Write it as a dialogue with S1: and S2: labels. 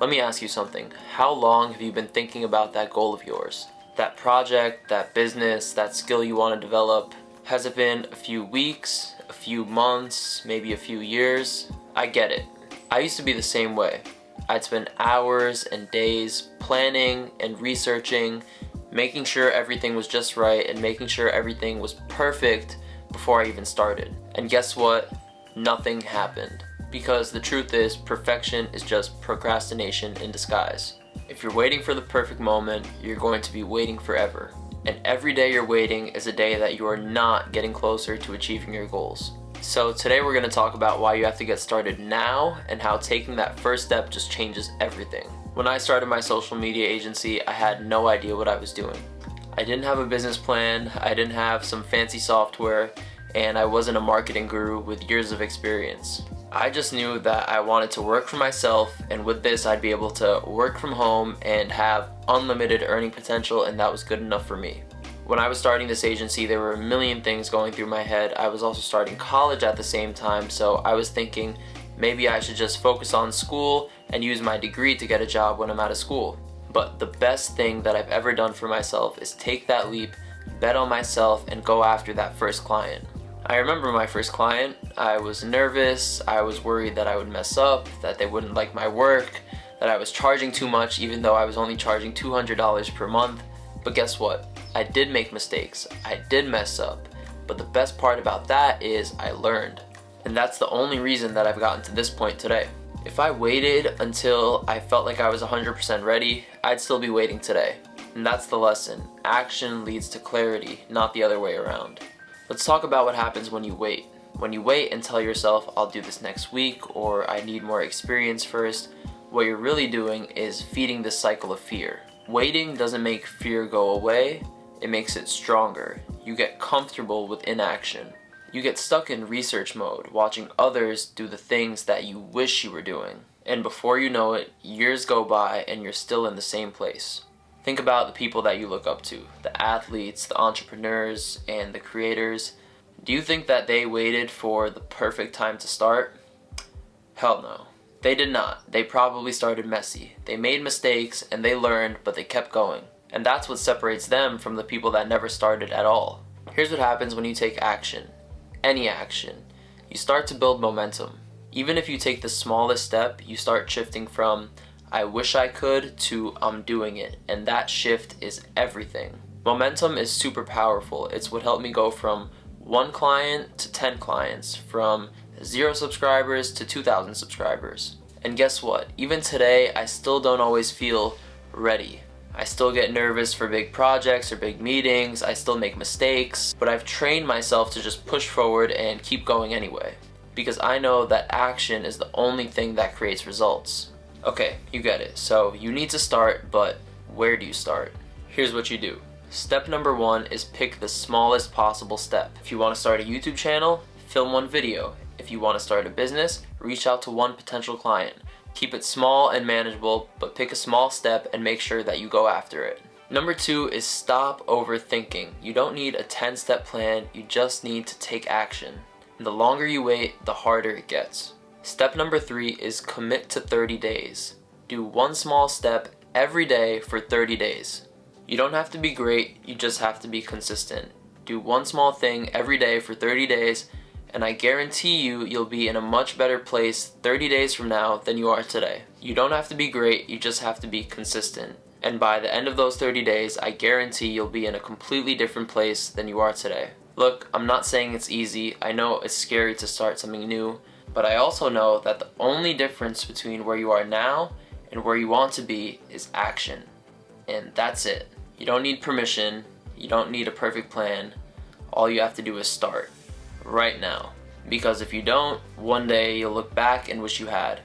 S1: Let me ask you something. How long have you been thinking about that goal of yours? That project, that business, that skill you want to develop? Has it been a few weeks, a few months, maybe a few years? I get it. I used to be the same way. I'd spend hours and days planning and researching, making sure everything was just right and making sure everything was perfect before I even started. And guess what? Nothing happened. Because the truth is, perfection is just procrastination in disguise. If you're waiting for the perfect moment, you're going to be waiting forever. And every day you're waiting is a day that you are not getting closer to achieving your goals. So today we're going to talk about why you have to get started now and how taking that first step just changes everything. When I started my social media agency, I had no idea what I was doing. I didn't have a business plan, I didn't have some fancy software, and I wasn't a marketing guru with years of experience. I just knew that I wanted to work for myself, and with this I'd be able to work from home and have unlimited earning potential, and that was good enough for me. When I was starting this agency, there were a million things going through my head. I was also starting college at the same time, so I was thinking maybe I should just focus on school and use my degree to get a job when I'm out of school. But the best thing that I've ever done for myself is take that leap, bet on myself, and go after that first client. I remember my first client. I was nervous, I was worried that I would mess up, that they wouldn't like my work, that I was charging too much even though I was only charging $200 per month. But guess what? I did make mistakes, I did mess up, but the best part about that is I learned. And that's the only reason that I've gotten to this point today. If I waited until I felt like I was 100% ready, I'd still be waiting today. And that's the lesson. Action leads to clarity, not the other way around. Let's talk about what happens when you wait. When you wait and tell yourself, I'll do this next week, or I need more experience first, what you're really doing is feeding this cycle of fear. Waiting doesn't make fear go away, it makes it stronger. You get comfortable with inaction. You get stuck in research mode, watching others do the things that you wish you were doing. And before you know it, years go by and you're still in the same place. Think about the people that you look up to, the athletes, the entrepreneurs, and the creators. Do you think that they waited for the perfect time to start? Hell no. They did not. They probably started messy. They made mistakes and they learned, but they kept going. And that's what separates them from the people that never started at all. Here's what happens when you take action. Any action. You start to build momentum. Even if you take the smallest step, you start shifting from I wish I could to I'm doing it, and that shift is everything. Momentum is super powerful. It's what helped me go from 1 client to 10 clients, from 0 subscribers to 2,000 subscribers. And guess what? Even today, I still don't always feel ready. I still get nervous for big projects or big meetings, I still make mistakes, but I've trained myself to just push forward and keep going anyway. Because I know that action is the only thing that creates results. Okay, you get it. So you need to start, but where do you start? Here's what you do. Step number 1 is pick the smallest possible step. If you want to start a YouTube channel, film 1 video. If you want to start a business, reach out to 1 potential client. Keep it small and manageable, but pick a small step and make sure that you go after it. Number 2 is stop overthinking. You don't need a 10-step plan, you just need to take action. And the longer you wait, the harder it gets. Step number 3 is commit to 30 days. Do 1 small step every day for 30 days. You don't have to be great, you just have to be consistent. Do 1 small thing every day for 30 days, and I guarantee you'll be in a much better place 30 days from now than you are today. You don't have to be great, you just have to be consistent. And by the end of those 30 days, I guarantee you'll be in a completely different place than you are today. Look, I'm not saying it's easy, I know it's scary to start something new, but I also know that the only difference between where you are now and where you want to be is action. And that's it. You don't need permission, you don't need a perfect plan, all you have to do is start. Right now. Because if you don't, one day you'll look back and wish you had.